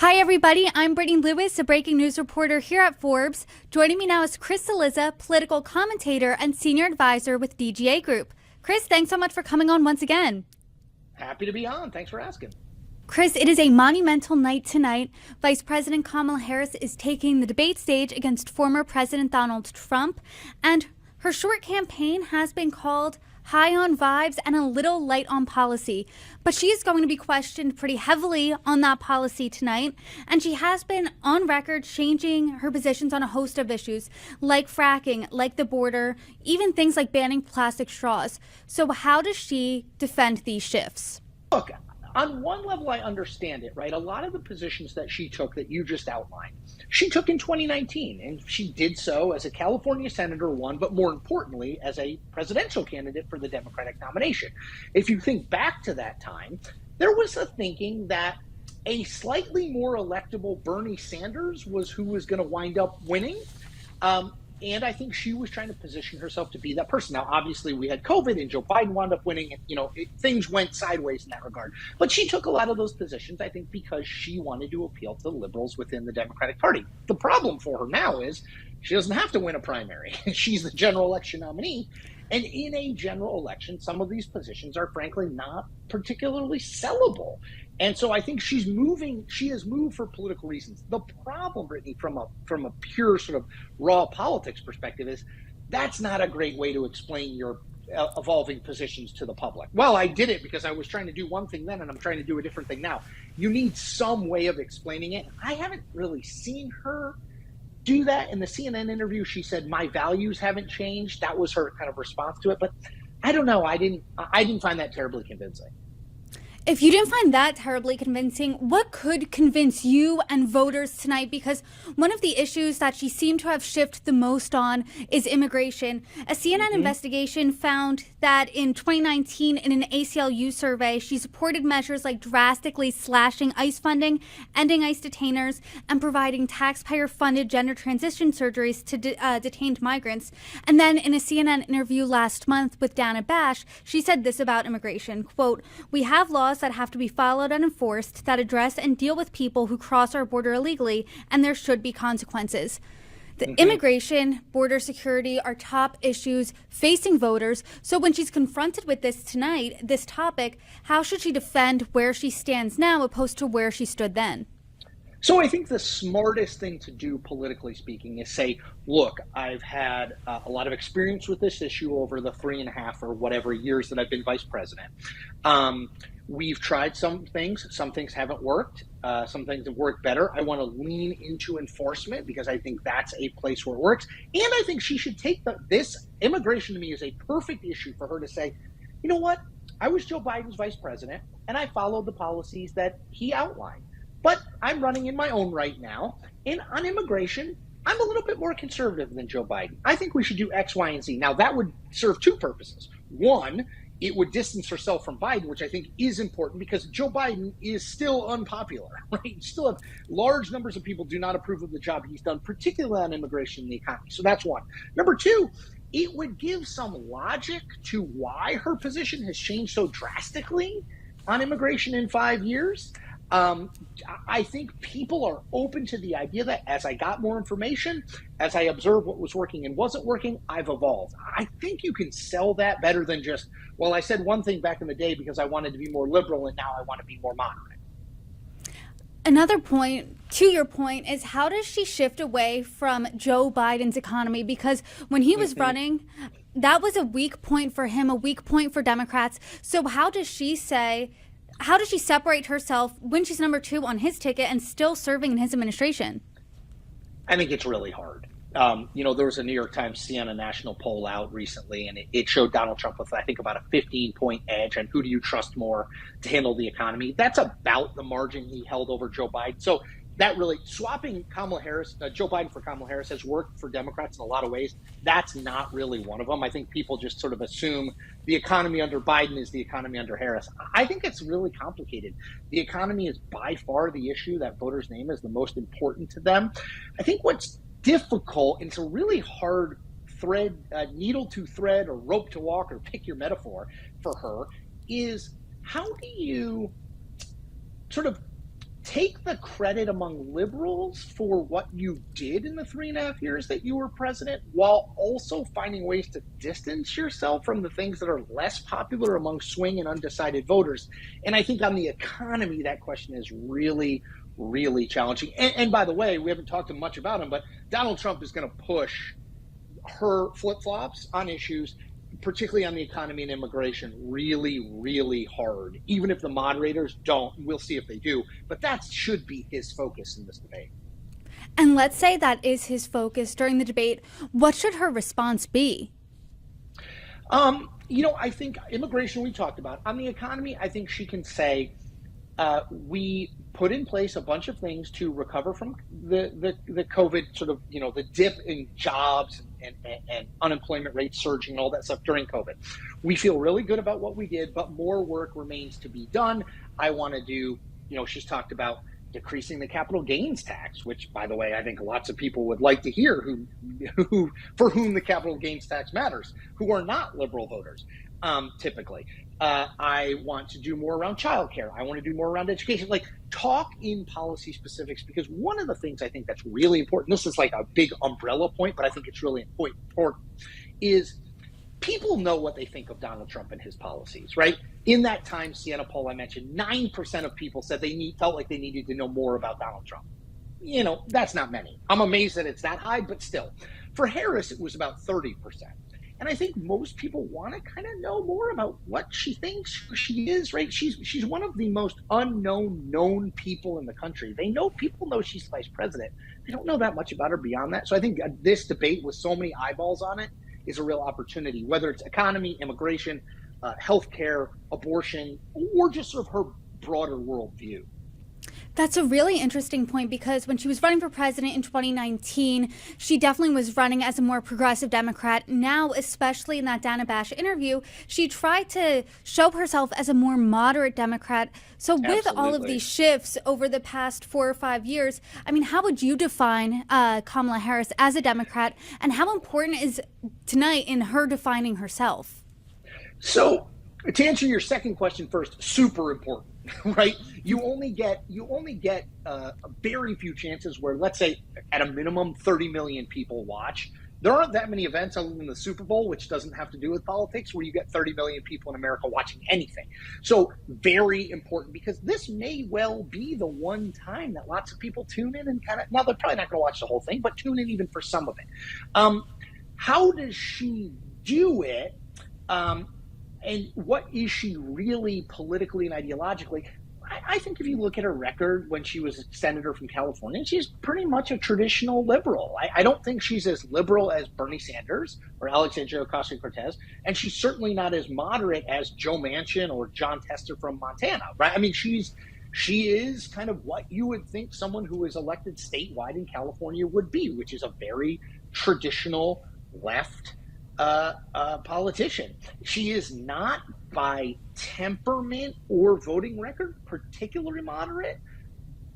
Hi, everybody. I'm Brittany Lewis, a breaking news reporter here at Forbes. Joining me now is Cillizza, political commentator and senior advisor with DGA Group. Chris, thanks so much for coming on once again. Happy to be on. Thanks for asking. Chris, it is a monumental night tonight. Vice President Kamala Harris is taking the debate stage against former President Donald Trump, and her short campaign has been called high on vibes and a little light on policy. But she is going to be questioned pretty heavily on that policy tonight, and she has been on record changing her positions on a host of issues, like fracking, like the border, even things like banning plastic straws. So how does she defend these shifts? Look, on one level, I understand it, right? A lot of the positions that she took that you just outlined, she took in 2019, and she did so as a California senator, one, but more importantly, as a presidential candidate for the Democratic nomination. If you think back to that time, there was a thinking that a slightly more electable Bernie Sanders was who was going to wind up winning. And I think she was trying to position herself to be that person. Now, obviously, we had COVID and Joe Biden wound up winning, and things went sideways in that regard. But she took a lot of those positions, I think, because she wanted to appeal to the liberals within the Democratic Party. The problem for her now is she doesn't have to win a primary. She's the general election nominee. And in a general election, some of these positions are frankly not particularly sellable. And so I think she has moved for political reasons. The problem, Brittany, from a pure sort of raw politics perspective is that's not a great way to explain your evolving positions to the public. Well, I did it because I was trying to do one thing then and I'm trying to do a different thing now. You need some way of explaining it. I haven't really seen her do that. In the CNN interview, she said, my values haven't changed. That was her kind of response to it. But I don't know. I didn't find that terribly convincing. If you didn't find that terribly convincing, what could convince you and voters tonight? Because one of the issues that she seemed to have shifted the most on is immigration. A CNN investigation found that in 2019, in an ACLU survey, she supported measures like drastically slashing ICE funding, ending ICE detainers, and providing taxpayer-funded gender transition surgeries to detained migrants. And then in a CNN interview last month with Dana Bash, she said this about immigration, quote, "We have laws that have to be followed and enforced that address and deal with people who cross our border illegally, and there should be consequences." The immigration, border security are top issues facing voters. So when she's confronted with this tonight, this topic, how should she defend where she stands now opposed to where she stood then? So I think the smartest thing to do, politically speaking, is say, look, I've had a lot of experience with this issue over the 3.5 or whatever years that I've been vice president. We've tried some things haven't worked. Some things have worked better. I want to lean into enforcement because I think that's a place where it works. And I think she should take this immigration to me is a perfect issue for her to say, you know what? I was Joe Biden's vice president and I followed the policies that he outlined. But I'm running in my own right now. And on immigration, I'm a little bit more conservative than Joe Biden. I think we should do X, Y, and Z. Now, that would serve two purposes. One, it would distance herself from Biden, which I think is important because Joe Biden is still unpopular, right? Still have large numbers of people do not approve of the job he's done, particularly on immigration and the economy. So that's one. Number two, it would give some logic to why her position has changed so drastically on immigration in 5 years. I think people are open to the idea that as I got more information, as I observed what was working and wasn't working, I've evolved. I think you can sell that better than just, well, I said one thing back in the day because I wanted to be more liberal and now I want to be more moderate. Another point, to your point, is how does she shift away from Joe Biden's economy? Because when he was running, that was a weak point for him, a weak point for Democrats. So how does she separate herself when she's number 2 on his ticket and still serving in his administration? I think it's really hard. There was a New York Times Siena national poll out recently, and it showed Donald Trump with, I think, about a 15-point edge on who do you trust more to handle the economy. That's about the margin he held over Joe Biden. So that really, swapping Joe Biden for Kamala Harris has worked for Democrats in a lot of ways. That's not really one of them. I think people just sort of assume the economy under Biden is the economy under Harris. I think it's really complicated. The economy is by far the issue that voters name as the most important to them. I think what's difficult, and it's a really hard thread, needle to thread or rope to walk, or pick your metaphor for her, is how do you sort of take the credit among liberals for what you did in the 3.5 years that you were president, while also finding ways to distance yourself from the things that are less popular among swing and undecided voters. And I think on the economy, that question is really, really challenging. And by the way, we haven't talked much about him, but Donald Trump is going to push her flip-flops on issues, particularly on the economy and immigration, really, really hard. Even if the moderators don't, we'll see if they do. But that should be his focus in this debate. And let's say that is his focus during the debate. What should her response be? I think immigration we talked about. On the economy, I think she can say, we put in place a bunch of things to recover from the COVID sort of, the dip in jobs and unemployment rates surging and all that stuff during COVID. We feel really good about what we did, but more work remains to be done. I want to do, she's talked about decreasing the capital gains tax, which, by the way, I think lots of people would like to hear who for whom the capital gains tax matters, who are not liberal voters, typically. I want to do more around childcare. I want to do more around education. Like, talk in policy specifics, because one of the things I think that's really important, this is like a big umbrella point, but I think it's really important, is people know what they think of Donald Trump and his policies, right? In that time Siena poll I mentioned, 9% of people said felt like they needed to know more about Donald Trump. That's not many. I'm amazed that it's that high, but still. For Harris, it was about 30%. And I think most people want to kind of know more about what she thinks, who she is, right? She's one of the most known people in the country. People know she's vice president. They don't know that much about her beyond that. So I think this debate with so many eyeballs on it is a real opportunity, whether it's economy, immigration, healthcare, abortion, or just sort of her broader worldview. That's a really interesting point, because when she was running for president in 2019, she definitely was running as a more progressive Democrat. Now, especially in that Dana Bash interview, she tried to show herself as a more moderate Democrat. So with all of these shifts over the past 4 or 5 years, I mean, how would you define Kamala Harris as a Democrat, and how important is tonight in her defining herself? So to answer your second question first, super important. Right? You only get very few chances where, let's say, at a minimum 30 million people watch. There aren't that many events other than the Super Bowl, which doesn't have to do with politics, where you get 30 million people in America watching anything. So very important, because this may well be the one time that lots of people tune in and now they're probably not going to watch the whole thing, but tune in even for some of it. How does she do it? And what is she really politically and ideologically? I think if you look at her record when she was a senator from California, she's pretty much a traditional liberal. I don't think she's as liberal as Bernie Sanders or Alexandria Ocasio-Cortez, and she's certainly not as moderate as Joe Manchin or John Tester from Montana, right? I mean, she is kind of what you would think someone who is elected statewide in California would be, which is a very traditional left politician. She is not, by temperament or voting record, particularly moderate,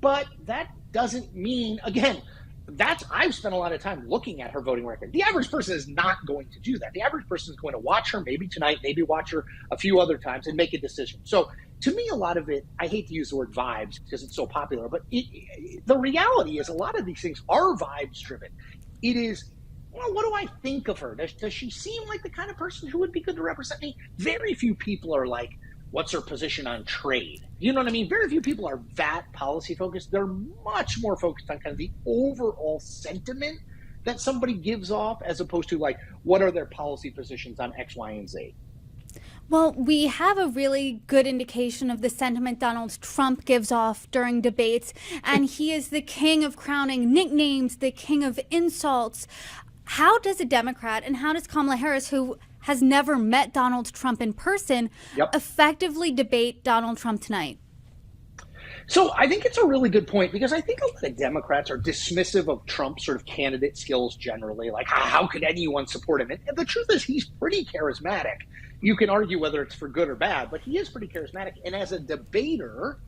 but that doesn't mean, again, I've spent a lot of time looking at her voting record. The average person is not going to do that. The average person is going to watch her maybe tonight, maybe watch her a few other times and make a decision. So to me, a lot of it, I hate to use the word vibes because it's so popular, but the reality is a lot of these things are vibes driven. It is, what do I think of her? Does she seem like the kind of person who would be good to represent me? Very few people are like, what's her position on trade? You know what I mean? Very few people are that policy focused. They're much more focused on kind of the overall sentiment that somebody gives off, as opposed to like, what are their policy positions on X, Y, and Z? Well, we have a really good indication of the sentiment Donald Trump gives off during debates, and he is the king of crowning nicknames, the king of insults. How does a Democrat, and how does Kamala Harris, who has never met Donald Trump in person, effectively debate Donald Trump tonight? So I think it's a really good point, because I think a lot of Democrats are dismissive of Trump's sort of candidate skills generally. Like, how could anyone support him? And the truth is, he's pretty charismatic. You can argue whether it's for good or bad, but he is pretty charismatic. And as a debater,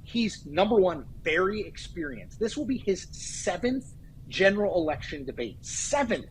he's, number one, very experienced. This will be his 7th general election debate. 7th.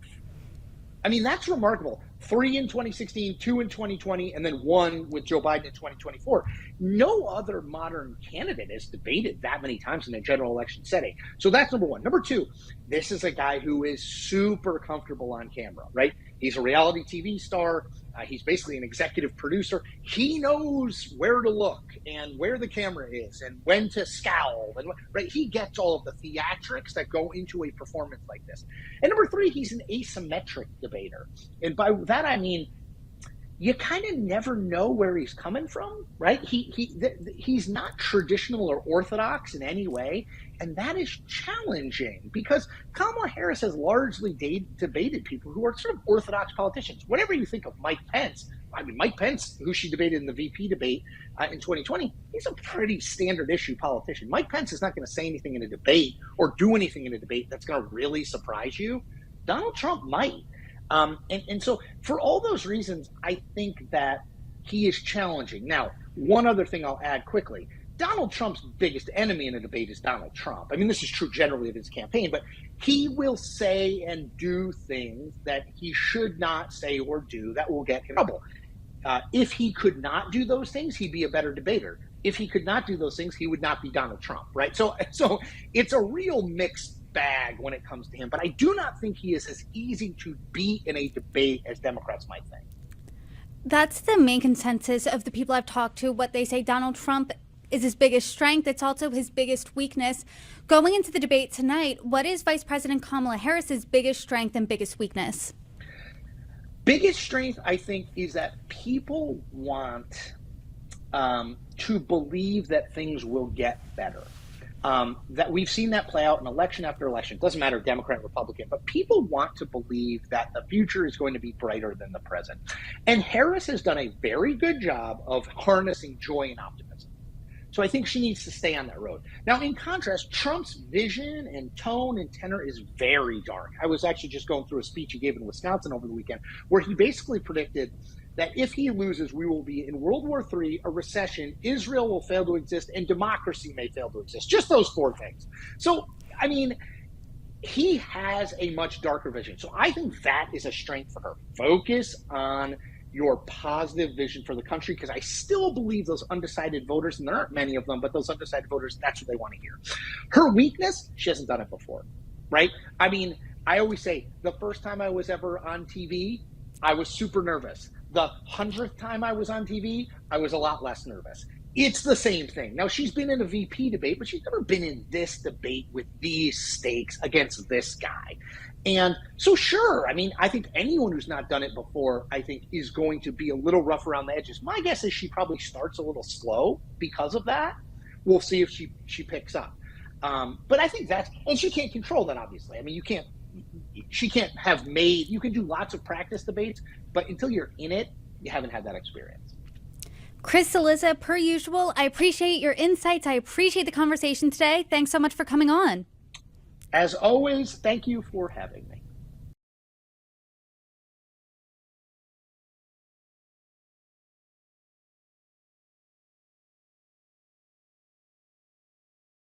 I mean, that's remarkable. 3 in 2016, 2 in 2020, and then 1 with Joe Biden in 2024. No other modern candidate has debated that many times in a general election setting. So that's number one. Number two, this is a guy who is super comfortable on camera, right? He's a reality TV star. He's basically an executive producer. He knows where to look and where the camera is and when to scowl. And right, he gets all of the theatrics that go into a performance like this. And number three, he's an asymmetric debater. And by that, I mean, you kind of never know where he's coming from, right? He's not traditional or orthodox in any way, and that is challenging because Kamala Harris has largely debated people who are sort of orthodox politicians. Whatever you think of Mike Pence, I mean, Mike Pence, who she debated in the VP debate in 2020, he's a pretty standard issue politician. Mike Pence is not going to say anything in a debate or do anything in a debate that's going to really surprise you. Donald Trump might. And so for all those reasons, I think that he is challenging. Now, one other thing I'll add quickly. Donald Trump's biggest enemy in a debate is Donald Trump. I mean, this is true generally of his campaign, but he will say and do things that he should not say or do that will get him in trouble. If he could not do those things, he'd be a better debater. If he could not do those things, he would not be Donald Trump, right? So it's a real mixed bag when it comes to him, but I do not think he is as easy to beat in a debate as Democrats might think. That's the main consensus of the people I've talked to. What they say, Donald Trump is his biggest strength. It's also his biggest weakness. Going into the debate tonight, what is Vice President Kamala Harris's biggest strength and biggest weakness? Biggest strength, I think, is that people want to believe that things will get better. That we've seen that play out in election after election. It doesn't matter Democrat, Republican, but people want to believe that the future is going to be brighter than the present. And Harris has done a very good job of harnessing joy and optimism. So I think she needs to stay on that road. Now, in contrast, Trump's vision and tone and tenor is very dark. I was actually just going through a speech he gave in Wisconsin over the weekend where he basically predicted that if he loses, we will be in World War III, a recession, Israel will fail to exist, and democracy may fail to exist. Just those four things. So, I mean, he has a much darker vision. So I think that is a strength for her. Focus on your positive vision for the country, because I still believe those undecided voters, and there aren't many of them, but those undecided voters, that's what they want to hear. Her weakness, she hasn't done it before, right? I mean, I always say the first time I was ever on TV, I was super nervous. The 100th time I was on TV, I was a lot less nervous. It's the same thing. Now, she's been in a VP debate, but she's never been in this debate with these stakes against this guy. And so, sure, I mean, I think anyone who's not done it before, I think, is going to be a little rough around the edges. My guess is she probably starts a little slow because of that. We'll see if she picks up. But I think and she can't control that, obviously. I mean, you can do lots of practice debates, but until you're in it, you haven't had that experience. Chris Cillizza, per usual, I appreciate your insights. I appreciate the conversation today. Thanks so much for coming on. As always, thank you for having me.